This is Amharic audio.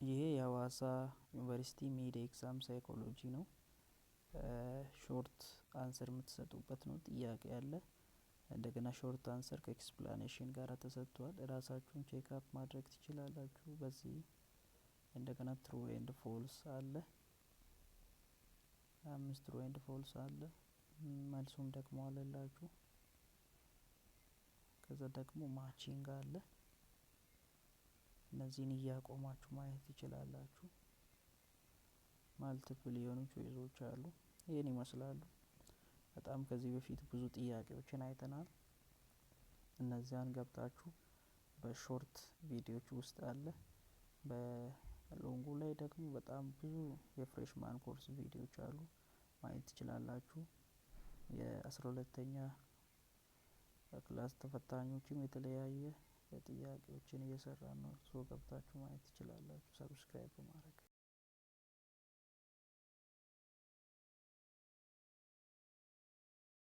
ይሄ የሀዋሳ ዩኒቨርሲቲ ሚድ ኤግዛም ሳይኮሎጂ ነው። ሾርት አንሰር የምትሰጡበት ነው። ጥያቄ አለ። እንደገና ሾርት አንሰር ከኤክስፕላኔሽን ጋር ተሰጥቷል። ራሳችሁን ቼክ አፕ ማድረግ ትችላላችሁ በዚህ። እንደገና ትሩ ኤንድ ፎልስ አለ። 5 ትሩ ኤንድ ፎልስ አለ። መልሱም ደግሞ አለላችሁ። ከዛ ደግሞ ማቺንግ አለ። እነዚህን እያቆማችሁ ማየት ትችላላችሁ። ማልቲፕል የሆኑ ቾይዞች አሉ። ይሄን ይመስላሉ። በጣም ከዚህ በፊት ብዙ ጥያቄዎችን አይተናል። እነዚያን ገብታችሁ በሾርት ቪዲዮዎች ውስጥ አለ። በሎንጉ ላይ ደግሞ በጣም ብዙ የፍሬሽማን ኮርስ ቪዲዮዎች አሉ፣ ማየት ትችላላችሁ። የ12ኛ ክላስ ተፈታኞችም የተለያየ ጥያቄዎችን እየሰራን ነው። ገብታችሁ ማየት ትችላላችሁ።